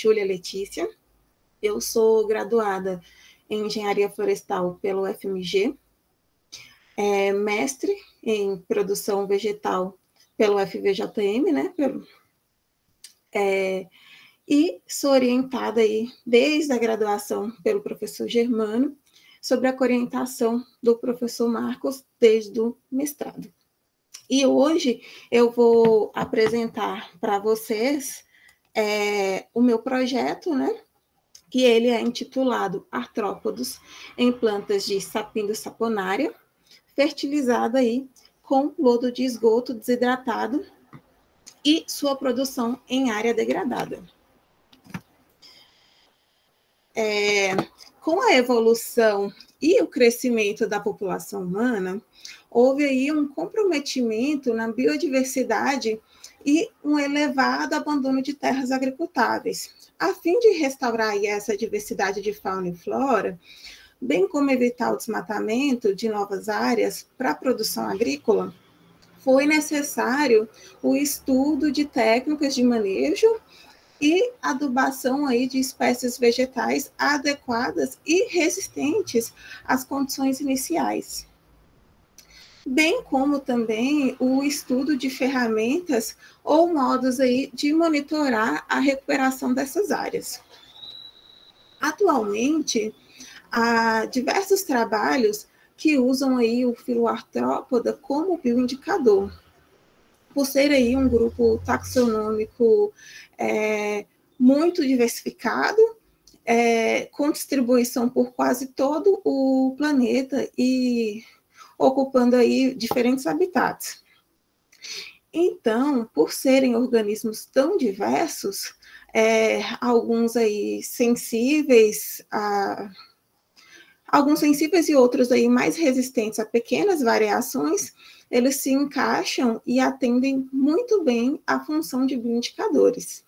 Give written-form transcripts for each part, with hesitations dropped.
Júlia Letícia, eu sou graduada em Engenharia Florestal pelo FMG, mestre em Produção Vegetal pelo FVJM, né? E sou orientada aí, desde a graduação pelo professor Germano, sobre a orientação do professor Marcos desde o mestrado. E hoje eu vou apresentar para vocês o meu projeto, né? Que ele é intitulado Artrópodos em plantas de Sapindosaponaria, fertilizada aí com lodo de esgoto desidratado e sua produção em área degradada. Com a evolução e o crescimento da população humana, houve aí um comprometimento na biodiversidade e um elevado abandono de terras agricultáveis. A fim de restaurar essa diversidade de fauna e flora, bem como evitar o desmatamento de novas áreas para a produção agrícola, foi necessário o estudo de técnicas de manejo e adubação aí de espécies vegetais adequadas e resistentes às condições iniciais. Bem como também o estudo de ferramentas ou modos aí de monitorar a recuperação dessas áreas. Atualmente, há diversos trabalhos que usam aí o filoartrópoda como bioindicador, por ser aí um grupo taxonômico muito diversificado, com distribuição por quase todo o planeta e ocupando aí diferentes habitats. Então, por serem organismos tão diversos, alguns aí sensíveis alguns sensíveis e outros aí mais resistentes a pequenas variações, eles se encaixam e atendem muito bem à função de bioindicadores.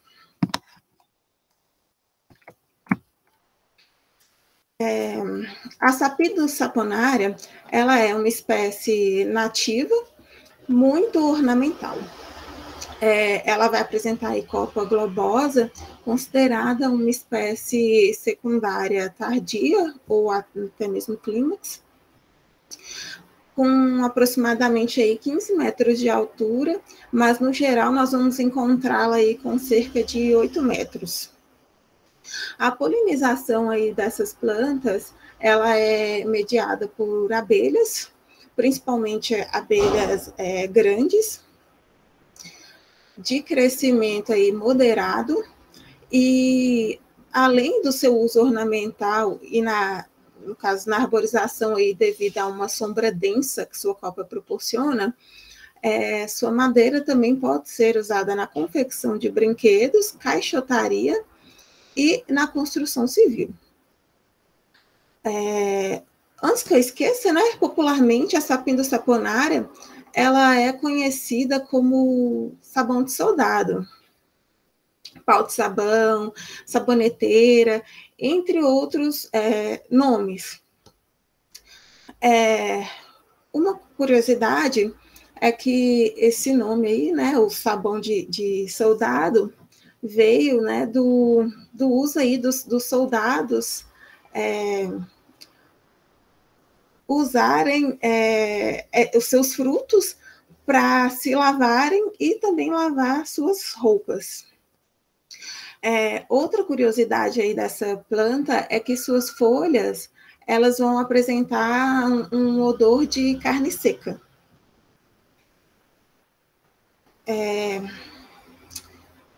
A Sapindosaponaria, ela é uma espécie nativa, muito ornamental. Ela vai apresentar aí copa globosa, considerada uma espécie secundária tardia, ou até mesmo clímax, com aproximadamente aí 15 metros de altura, mas no geral nós vamos encontrá-la aí com cerca de 8 metros. A polinização aí dessas plantas, ela é mediada por abelhas, principalmente abelhas grandes, de crescimento aí moderado, e além do seu uso ornamental e no caso, na arborização aí, devido a uma sombra densa que sua copa proporciona, sua madeira também pode ser usada na confecção de brinquedos, caixotaria e na construção civil. Antes que eu esqueça, né, popularmente a Sapindosaponaria, ela é conhecida como sabão de soldado, pau de sabão, saboneteira, entre outros nomes. Uma curiosidade é que esse nome aí, né, o sabão de soldado, veio, né, do uso aí dos soldados usarem os seus frutos para se lavarem e também lavar suas roupas. Outra curiosidade aí dessa planta é que suas folhas, elas vão apresentar um odor de carne seca.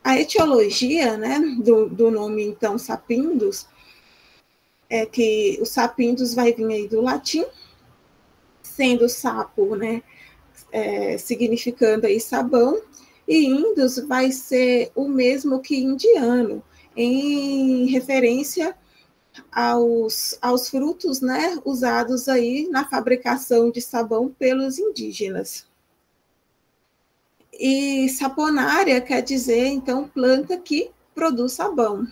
A etiologia, né, do nome, então, sapindos, é que o sapindos vai vir aí do latim, sendo sapo, né, significando aí sabão, e indus vai ser o mesmo que indiano, em referência aos frutos, né, usados aí na fabricação de sabão pelos indígenas. E saponária quer dizer, então, planta que produz sabão.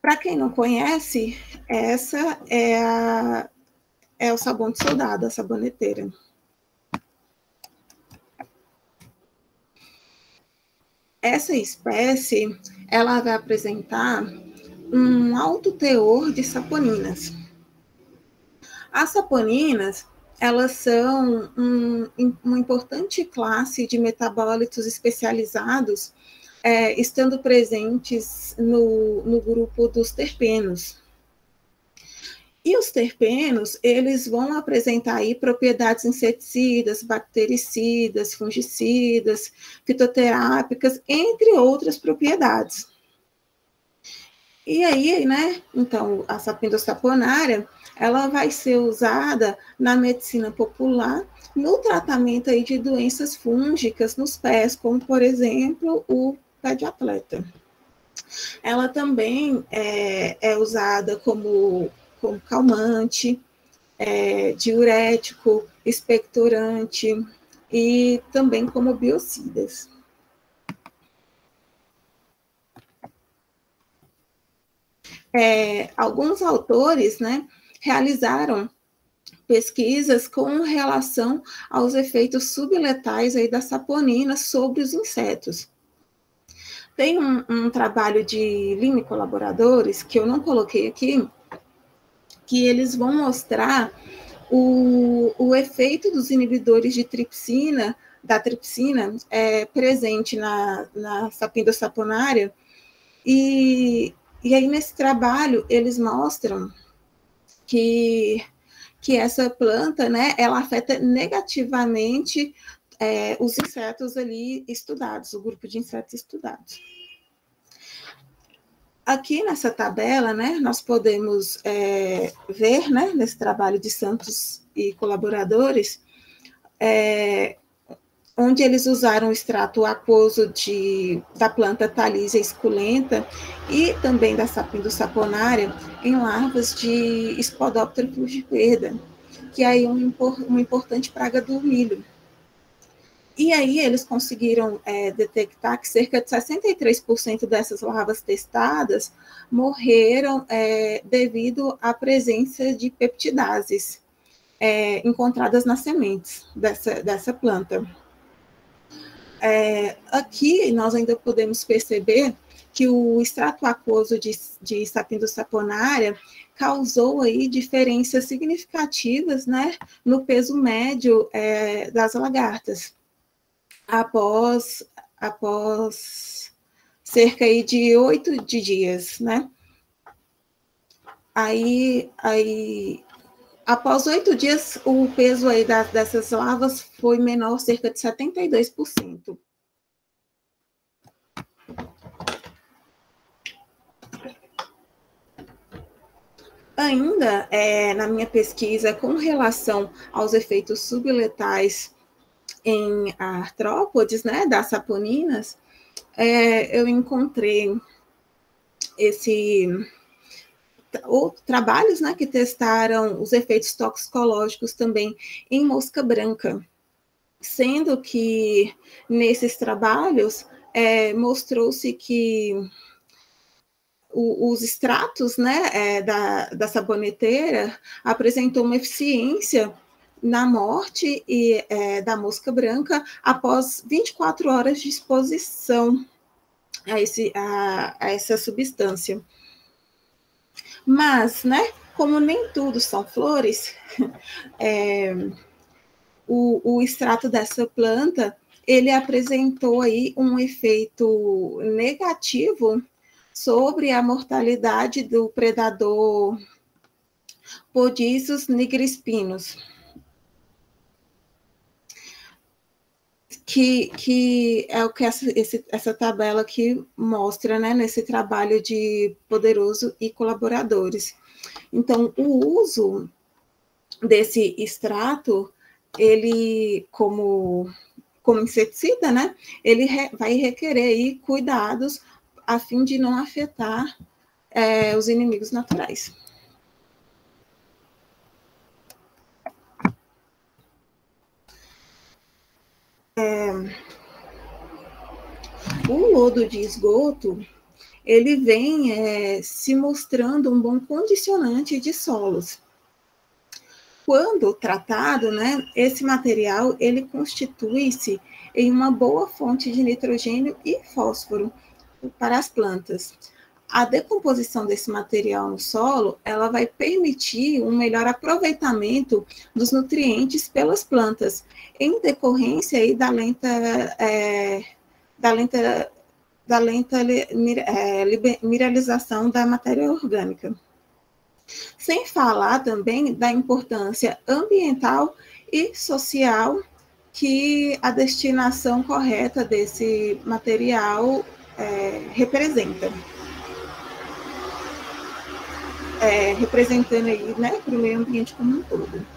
Para quem não conhece, essa é o sabão de soldado, a saboneteira. essa espécie, ela vai apresentar um alto teor de saponinas. As saponinas, elas são uma importante classe de metabólitos especializados, estando presentes no grupo dos terpenos. E os terpenos, eles vão apresentar aí propriedades inseticidas, bactericidas, fungicidas, fitoterápicas, entre outras propriedades. E aí, né, então, a sapindus saponaria, ela vai ser usada na medicina popular, no tratamento aí de doenças fúngicas nos pés, como, por exemplo, o pé de atleta. Ela também é usada como calmante, diurético, expectorante e também como biocidas. Alguns autores, né, realizaram pesquisas com relação aos efeitos subletais aí da saponina sobre os insetos. Tem um trabalho de Lima e colaboradores, que eu não coloquei aqui, que eles vão mostrar o efeito dos inibidores de tripsina, da tripsina, presente na sapindus saponaria, e aí nesse trabalho eles mostram que essa planta, né, ela afeta negativamente os insetos ali estudados, o grupo de insetos estudados. Aqui nessa tabela, né, nós podemos ver, né, nesse trabalho de Santos e colaboradores, onde eles usaram o extrato aquoso da planta Thalisia esculenta e também da sapindus saponaria em larvas de Spodoptera frugiperda, que é aí uma importante praga do milho. E aí eles conseguiram detectar que cerca de 63% dessas larvas testadas morreram devido à presença de peptidases encontradas nas sementes dessa planta. Aqui nós ainda podemos perceber que o extrato aquoso de sapindus saponaria causou aí diferenças significativas, né, no peso médio das lagartas, após cerca aí de 8 dias, né? Aí após 8 dias, o peso aí dessas larvas foi menor, cerca de 72%. Ainda na minha pesquisa com relação aos efeitos subletais em artrópodes, né, das saponinas, eu encontrei trabalhos, né, que testaram os efeitos toxicológicos também em mosca branca, sendo que nesses trabalhos mostrou-se que os extratos, né, da saboneteira apresentou uma eficiência na morte da mosca branca após 24 horas de exposição a essa substância. Mas, né, como nem tudo são flores, o extrato dessa planta, ele apresentou aí um efeito negativo sobre a mortalidade do predador Podicus nigrispinus, que é o que essa tabela aqui mostra, né, nesse trabalho de Poderoso e colaboradores. Então, o uso desse extrato, ele, como inseticida, né, ele vai requerer aí cuidados a fim de não afetar os inimigos naturais. O lodo de esgoto, ele vem se mostrando um bom condicionante de solos. quando tratado, né, esse material ele constitui-se em uma boa fonte de nitrogênio e fósforo para as plantas. A decomposição desse material no solo, ela vai permitir um melhor aproveitamento dos nutrientes pelas plantas, em decorrência aí da lenta mineralização da matéria orgânica. Sem falar também da importância ambiental e social que a destinação correta desse material representa. Representando aí, né, para o meio ambiente como um todo.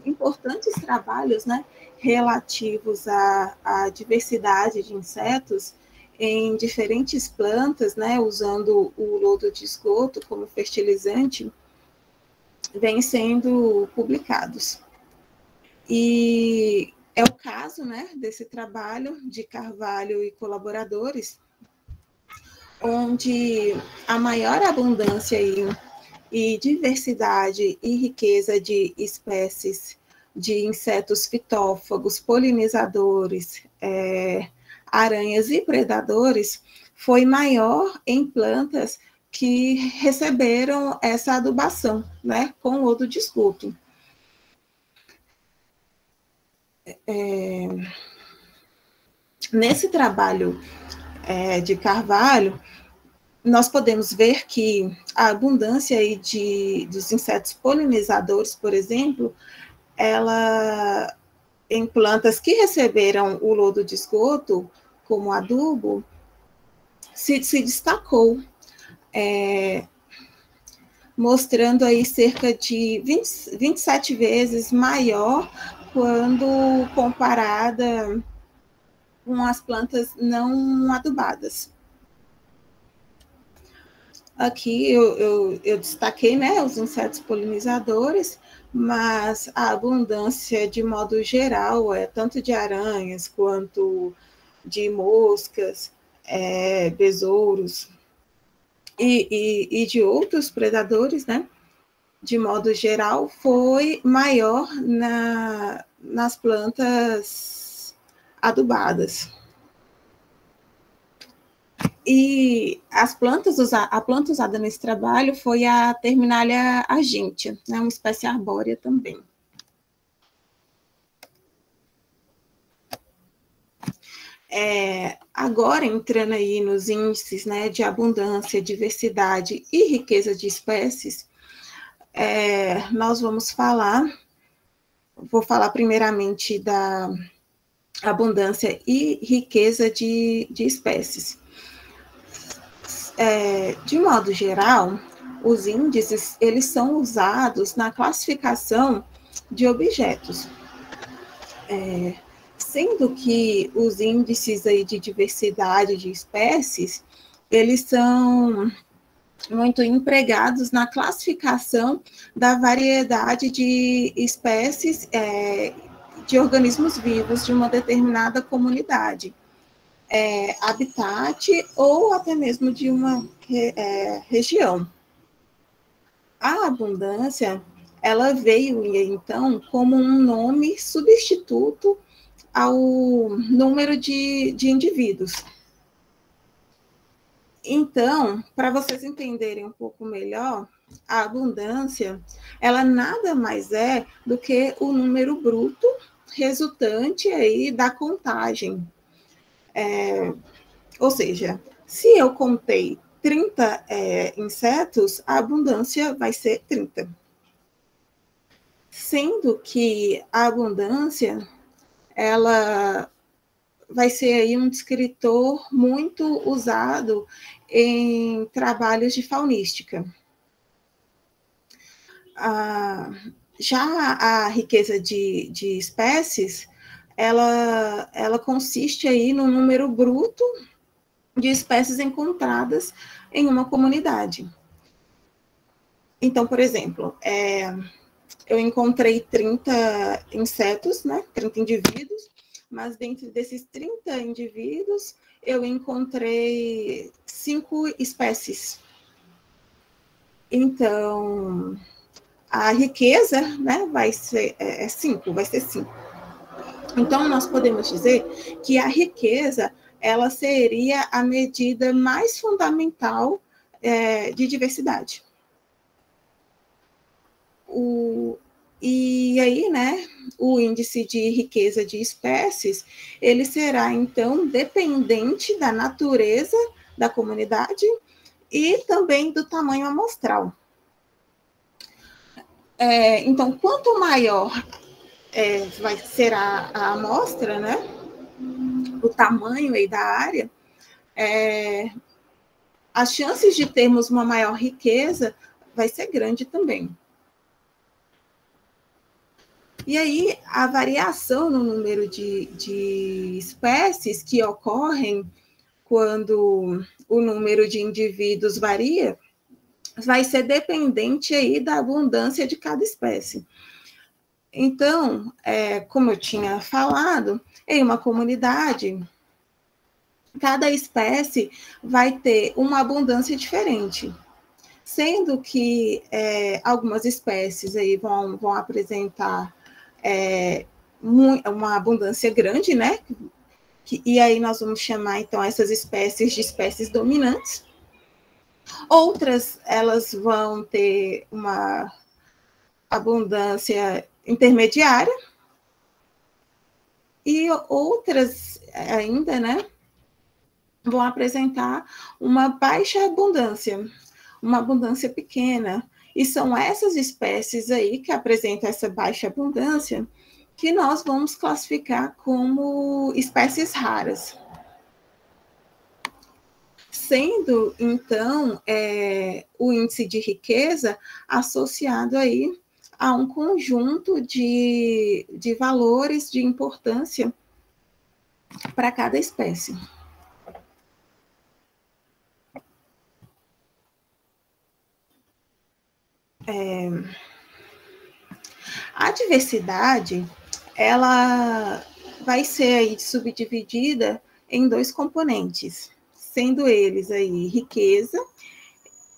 Importantes trabalhos, né, relativos à diversidade de insetos em diferentes plantas, né, usando o lodo de esgoto como fertilizante, vêm sendo publicados. E é o caso, né, desse trabalho de Carvalho e colaboradores, onde a maior abundância e diversidade e riqueza de espécies de insetos fitófagos, polinizadores, aranhas e predadores foi maior em plantas que receberam essa adubação, né, com lodo de esgoto. Nesse trabalho de Carvalho, nós podemos ver que a abundância aí dos insetos polinizadores, por exemplo, ela, em plantas que receberam o lodo de esgoto como adubo, se destacou, mostrando aí cerca de 27 vezes maior quando comparada com as plantas não adubadas. Aqui eu destaquei, né, os insetos polinizadores, mas a abundância, de modo geral, tanto de aranhas quanto de moscas, besouros e de outros predadores, né, de modo geral, foi maior nas plantas adubadas. E a planta usada nesse trabalho foi a Terminalia argentea, né, uma espécie arbórea também. Agora, entrando aí nos índices, né, de abundância, diversidade e riqueza de espécies, nós vou falar primeiramente da abundância e riqueza de espécies. De modo geral, os índices, eles são usados na classificação de objetos, sendo que os índices aí de diversidade de espécies, eles são muito empregados na classificação da variedade de espécies de organismos vivos de uma determinada comunidade, habitat ou até mesmo de uma região. A abundância, ela veio, então, como um nome substituto ao número de indivíduos. Então, para vocês entenderem um pouco melhor, a abundância, ela nada mais é do que o número bruto resultante aí da contagem. Ou seja, se eu contei 30 insetos, a abundância vai ser 30. Sendo que a abundância, ela vai ser aí um descritor muito usado em trabalhos de faunística. Já a riqueza de espécies, ela consiste aí no número bruto de espécies encontradas em uma comunidade. Então, por exemplo, eu encontrei 30 insetos, né, 30 indivíduos, mas dentro desses 30 indivíduos, eu encontrei 5 espécies. Então, a riqueza, né, vai ser 5, vai ser 5. Então, nós podemos dizer que a riqueza, ela seria a medida mais fundamental de diversidade. E aí, né, o índice de riqueza de espécies, ele será, então, dependente da natureza da comunidade e também do tamanho amostral. Então, quanto maior será a amostra, né, o tamanho aí da área, as chances de termos uma maior riqueza vai ser grande também. E aí, a variação no número de espécies que ocorrem quando o número de indivíduos varia, vai ser dependente aí da abundância de cada espécie. Então, como eu tinha falado, em uma comunidade, cada espécie vai ter uma abundância diferente, sendo que algumas espécies aí vão apresentar uma abundância grande, né? E aí nós vamos chamar, então, essas espécies de espécies dominantes. Outras, elas vão ter uma abundância intermediária. E outras ainda, né, vão apresentar uma baixa abundância, uma abundância pequena. E são essas espécies aí que apresentam essa baixa abundância que nós vamos classificar como espécies raras. Sendo, então, o índice de riqueza associado aí a um conjunto de valores de importância para cada espécie. A diversidade, ela vai ser aí subdividida em 2 componentes, sendo eles aí riqueza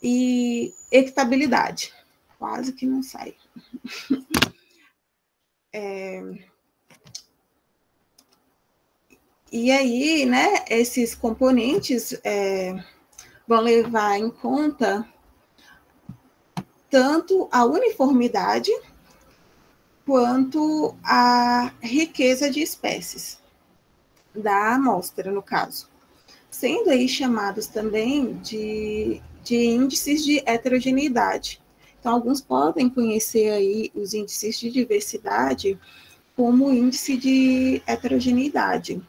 e equitabilidade. Quase que não sai. E aí, né, esses componentes vão levar em conta tanto a uniformidade quanto a riqueza de espécies da amostra, no caso, sendo aí chamados também de índices de heterogeneidade. Então, alguns podem conhecer aí os índices de diversidade como índice de heterogeneidade.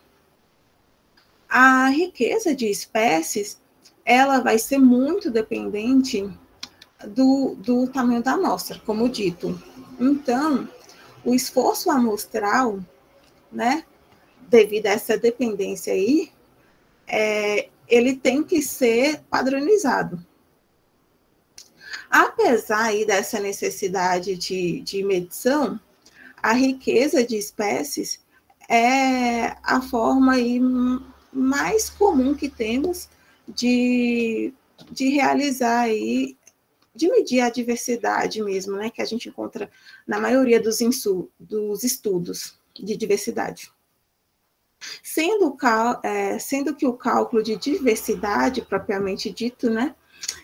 A riqueza de espécies, ela vai ser muito dependente do tamanho da amostra, como dito. Então, o esforço amostral, né, devido a essa dependência aí, ele tem que ser padronizado. Apesar aí dessa necessidade de medição, a riqueza de espécies é a forma aí mais comum que temos de realizar aí, de medir a diversidade mesmo, né, que a gente encontra na maioria dos estudos de diversidade. Sendo que o cálculo de diversidade, propriamente dito, né,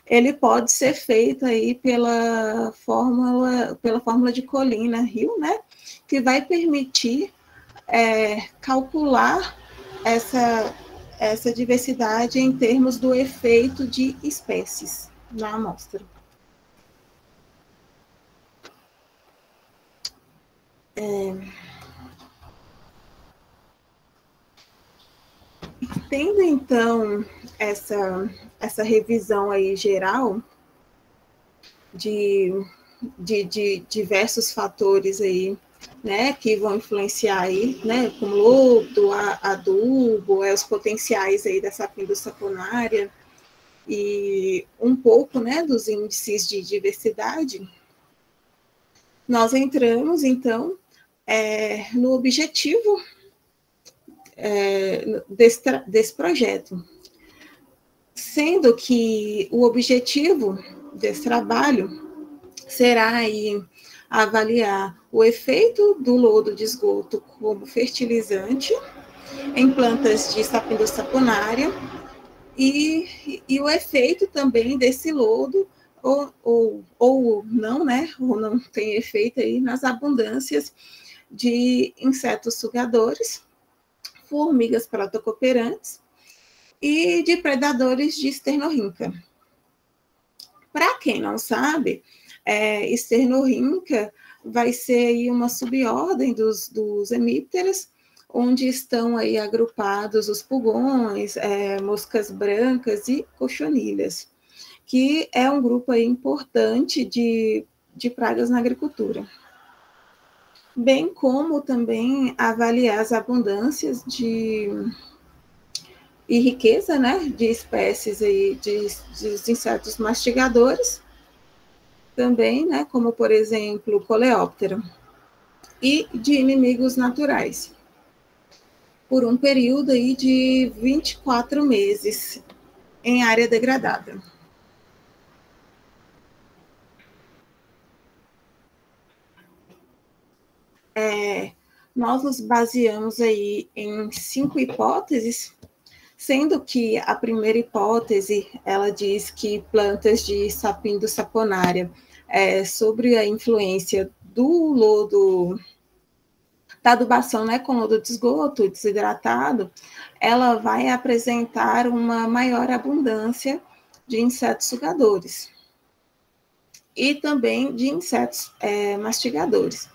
ele pode ser feito aí pela fórmula de Collin-Hill, né, que vai permitir calcular essa diversidade em termos do efeito de espécies na amostra. Tendo, então, essa revisão aí geral de diversos fatores aí, né, que vão influenciar aí, né, como lodo, adubo, os potenciais aí da sapindústria saponária e um pouco, né, dos índices de diversidade, nós entramos, então, no objetivo desse projeto, sendo que o objetivo desse trabalho será aí avaliar o efeito do lodo de esgoto como fertilizante em plantas de Sapindus saponaria e o efeito também desse lodo, ou não, né? Ou não tem efeito aí nas abundâncias de insetos sugadores, formigas protocooperantes e de predadores de Sternorhyncha. Para quem não sabe, Sternorhyncha vai ser aí uma subordem dos hemípteras, onde estão aí agrupados os pulgões, moscas brancas e cochonilhas, que é um grupo aí importante de pragas na agricultura. Bem como também avaliar as abundâncias e riqueza, né, de espécies aí de insetos mastigadores, também, né, como por exemplo, coleóptero, e de inimigos naturais, por um período aí de 24 meses em área degradada. Nós nos baseamos aí em 5 hipóteses, sendo que a primeira hipótese, ela diz que plantas de Sapindus saponaria, sobre a influência do lodo, da adubação, né, com lodo de esgoto desidratado, ela vai apresentar uma maior abundância de insetos sugadores e também de insetos mastigadores.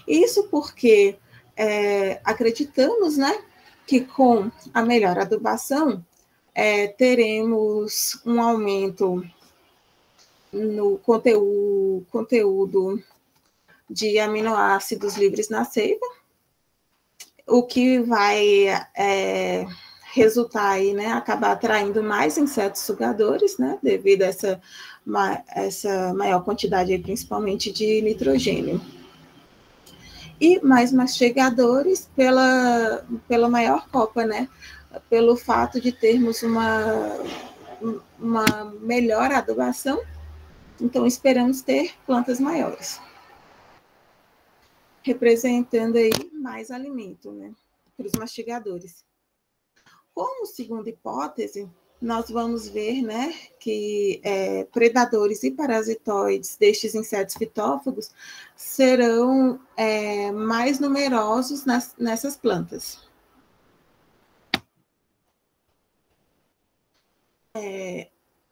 Isso porque acreditamos, né, que com a melhor adubação teremos um aumento no conteúdo de aminoácidos livres na seiva, o que vai resultar aí, né, acabar atraindo mais insetos sugadores, né, devido a essa maior quantidade, principalmente de nitrogênio. E mais mastigadores pela maior copa, né, pelo fato de termos uma melhor adubação, então esperamos ter plantas maiores, representando aí mais alimento, né, para os mastigadores. Como segunda hipótese, nós vamos ver, né, que predadores e parasitoides destes insetos fitófagos serão mais numerosos nessas plantas.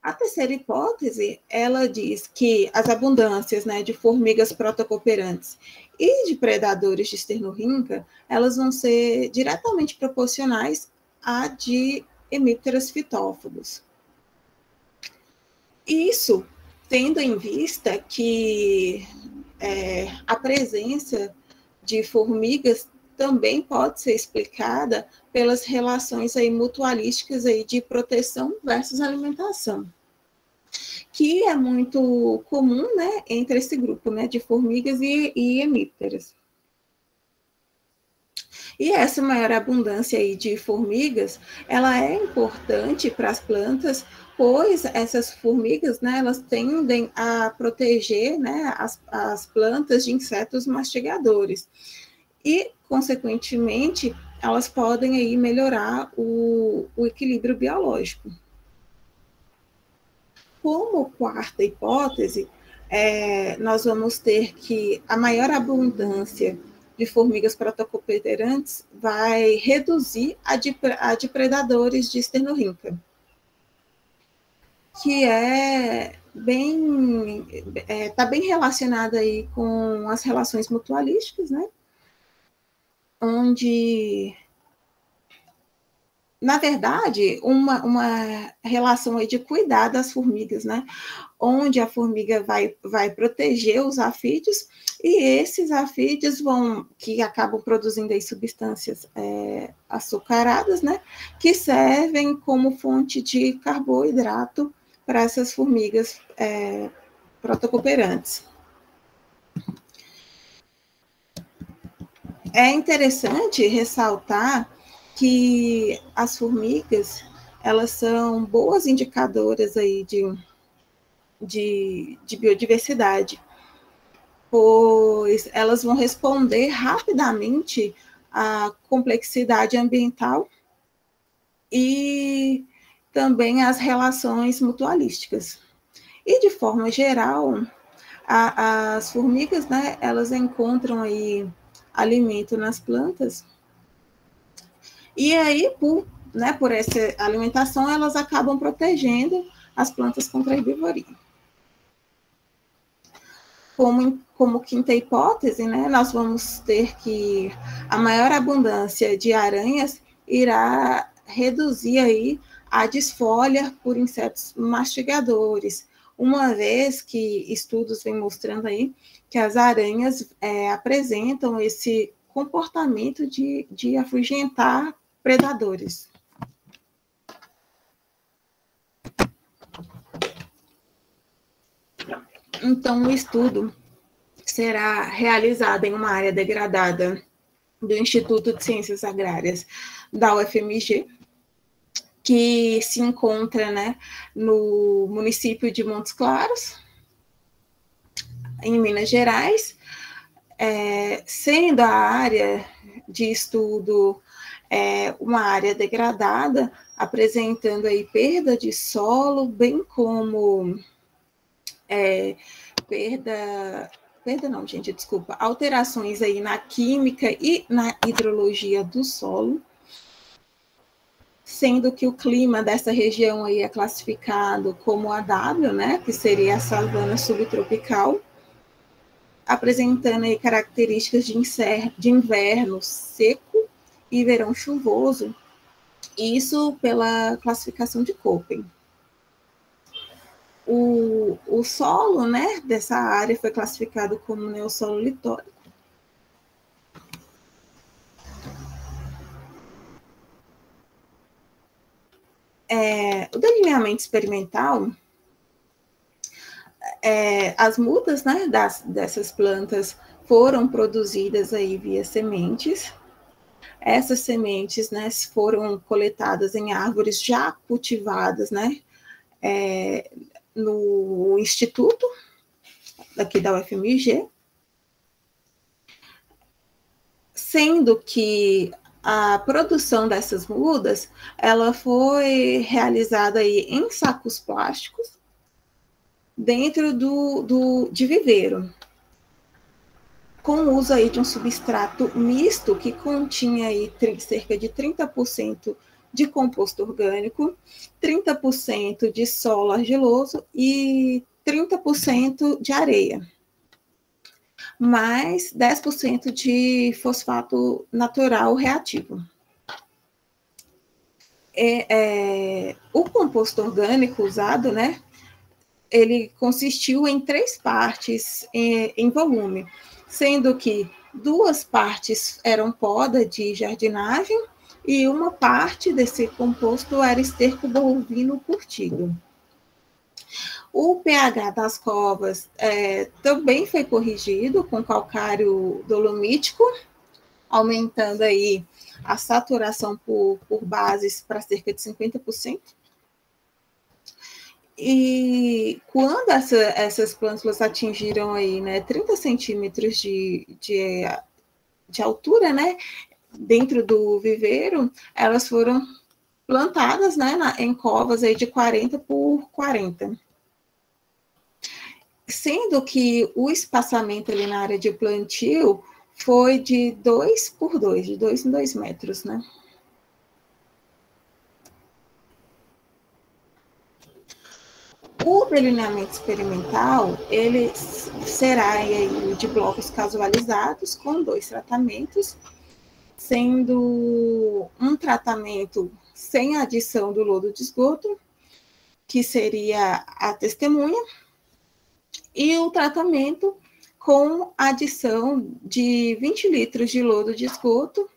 A terceira hipótese, ela diz que as abundâncias, né, de formigas protocooperantes e de predadores de Sternorhyncha, elas vão ser diretamente proporcionais à de hemípteras fitófagos. Isso tendo em vista que a presença de formigas também pode ser explicada pelas relações aí mutualísticas aí de proteção versus alimentação, que é muito comum, né, entre esse grupo, né, de formigas e hemípteras. E essa maior abundância aí de formigas, ela é importante para as plantas, pois essas formigas, né, elas tendem a proteger, né, as plantas de insetos mastigadores. E, consequentemente, elas podem aí melhorar o equilíbrio biológico. Como quarta hipótese, nós vamos ter que a maior abundância de formigas protocooperantes vai reduzir a de predadores de Sternorhyncha, que está bem relacionada aí com as relações mutualísticas, né? Onde, na verdade, uma relação aí de cuidar das formigas, né? Onde a formiga vai proteger os afídeos, e esses afídeos que acabam produzindo aí substâncias açucaradas, né? Que servem como fonte de carboidrato para essas formigas protocooperantes. É interessante ressaltar que as formigas, elas são boas indicadoras aí de biodiversidade, pois elas vão responder rapidamente à complexidade ambiental e também às relações mutualísticas. E, de forma geral, as formigas, né, elas encontram aí alimento nas plantas, e aí, por essa alimentação, elas acabam protegendo as plantas contra a herbivoria. Como quinta hipótese, né, nós vamos ter que a maior abundância de aranhas irá reduzir aí a desfolha por insetos mastigadores, uma vez que estudos vêm mostrando aí que as aranhas apresentam esse comportamento de afugentar predadores. Então, o estudo será realizado em uma área degradada do Instituto de Ciências Agrárias da UFMG, que se encontra, né, no município de Montes Claros, em Minas Gerais, sendo a área de estudo uma área degradada, apresentando aí perda de solo, bem como alterações aí na química e na hidrologia do solo, sendo que o clima dessa região aí é classificado como AW, né, que seria a savana subtropical, apresentando aí características de inverno seco e verão chuvoso, isso pela classificação de Köppen. O solo, né, dessa área foi classificado como neossolo litórico. O delineamento experimental, as mudas, né, dessas plantas foram produzidas aí via sementes. Essas sementes, né, foram coletadas em árvores já cultivadas, né, no instituto aqui da UFMG, sendo que a produção dessas mudas, ela foi realizada aí em sacos plásticos dentro de viveiro, com o uso aí de um substrato misto que continha aí cerca de 30% de composto orgânico, 30% de solo argiloso e 30% de areia, mais 10% de fosfato natural reativo. O composto orgânico usado, né, ele consistiu em 3 partes em volume, sendo que 2 partes eram poda de jardinagem e uma parte desse composto era esterco bovino curtido. O pH das covas também foi corrigido com calcário dolomítico, aumentando aí a saturação por bases para cerca de 50%. E quando essas plântulas atingiram aí, né, 30 centímetros de altura, né, dentro do viveiro, elas foram plantadas, né, em covas aí de 40 por 40. Sendo que o espaçamento ali na área de plantio foi de 2 por 2, de 2 em 2 metros, né? O delineamento experimental, ele será aí de blocos casualizados com 2 tratamentos, sendo um tratamento sem adição do lodo de esgoto, que seria a testemunha, e o tratamento com adição de 20 litros de lodo de esgoto,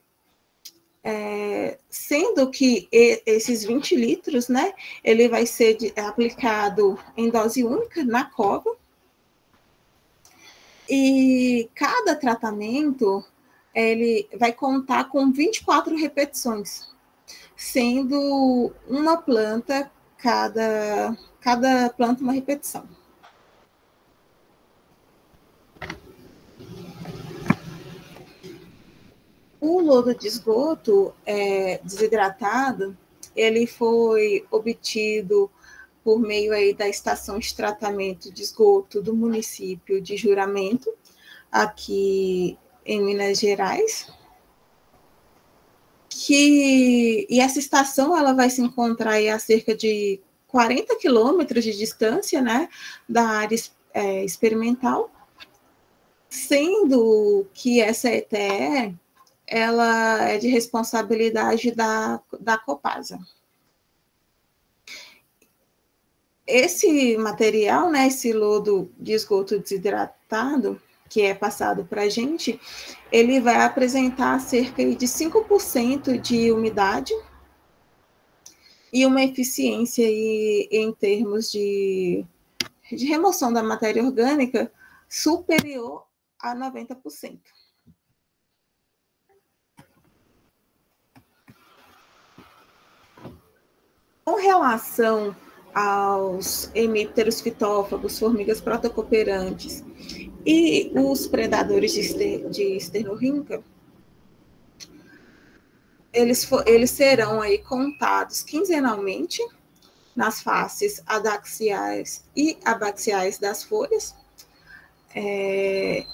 sendo que esses 20 litros, né, ele vai ser aplicado em dose única na cova, e cada tratamento, ele vai contar com 24 repetições, sendo uma planta, cada planta uma repetição. lodo de esgoto desidratado, ele foi obtido por meio aí da estação de tratamento de esgoto do município de Juramento, aqui em Minas Gerais, e essa estação ela vai se encontrar aí a cerca de 40 quilômetros de distância, né, da área experimental, sendo que essa ETE ela é de responsabilidade da Copasa. Esse material, né, esse lodo de esgoto desidratado, que é passado para a gente, ele vai apresentar cerca de 5% de umidade e uma eficiência aí, em termos de remoção da matéria orgânica superior a 90%. Com relação aos hemípteros fitófagos, formigas protocooperantes e os predadores de esternorrinca, eles serão aí contados quinzenalmente nas faces adaxiais e abaxiais das folhas,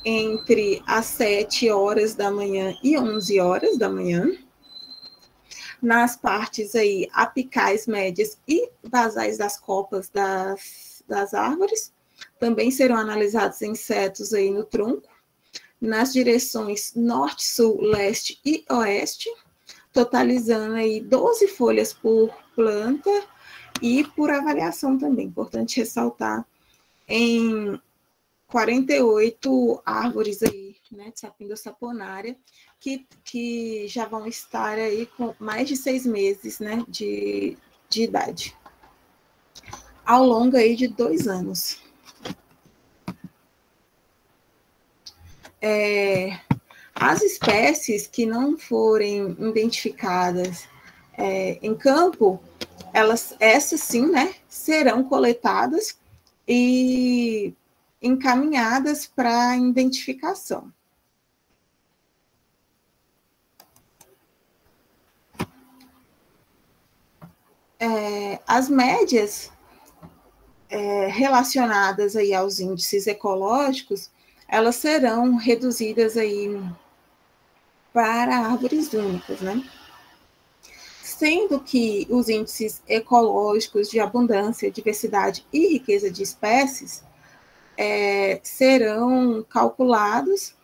entre as 7 horas da manhã e 11 horas da manhã, nas partes aí apicais médias e basais das copas das árvores. Também serão analisados insetos aí no tronco, nas direções norte, sul, leste e oeste, totalizando aí 12 folhas por planta e por avaliação também. Importante ressaltar, em 48 árvores aí, né, de sapinda saponária, que já vão estar aí com mais de 6 meses, né, de idade, ao longo aí de 2 anos. As espécies que não forem identificadas em campo, essas sim, né, serão coletadas e encaminhadas para identificação. As médias relacionadas aí aos índices ecológicos, elas serão reduzidas aí para árvores únicas, né? Sendo que os índices ecológicos de abundância, diversidade e riqueza de espécies serão calculados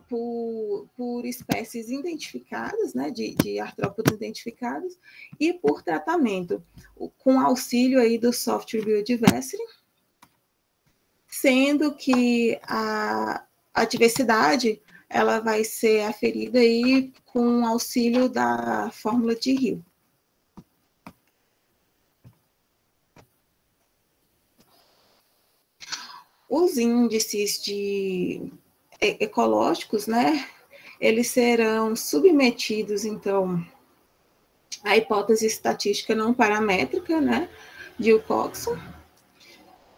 por espécies identificadas, né, de artrópodes identificados, e por tratamento, com auxílio aí do software Biodiversity, sendo que a diversidade ela vai ser aferida aí com auxílio da fórmula de Rio. Os índices ecológicos, né, eles serão submetidos, então, à hipótese estatística não paramétrica, né, de Wilcoxon,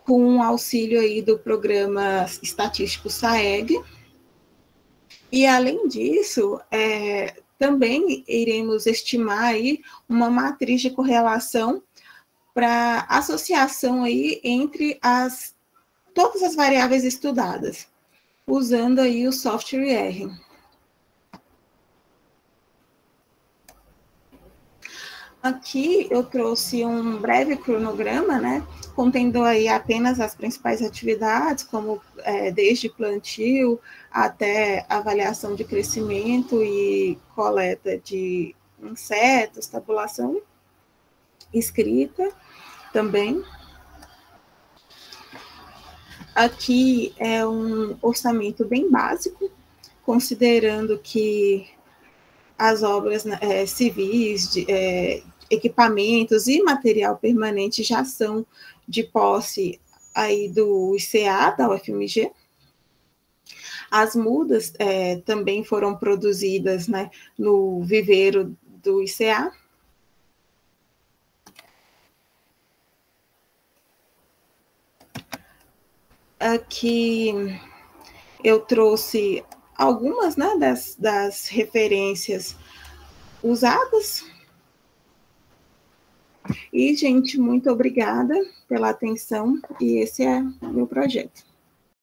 com o auxílio aí do programa estatístico SAEG. E, além disso, também iremos estimar aí uma matriz de correlação para associação aí entre todas as variáveis estudadas, usando aí o software R. Aqui eu trouxe um breve cronograma, né, contendo aí apenas as principais atividades, como desde plantio até avaliação de crescimento e coleta de insetos, tabulação, escrita também. Aqui é um orçamento bem básico, considerando que as obras civis, equipamentos e material permanente já são de posse aí do ICA, da UFMG. As mudas também foram produzidas, né, no viveiro do ICA. Aqui eu trouxe algumas, né, das referências usadas. E, gente, muito obrigada pela atenção, e esse é o meu projeto.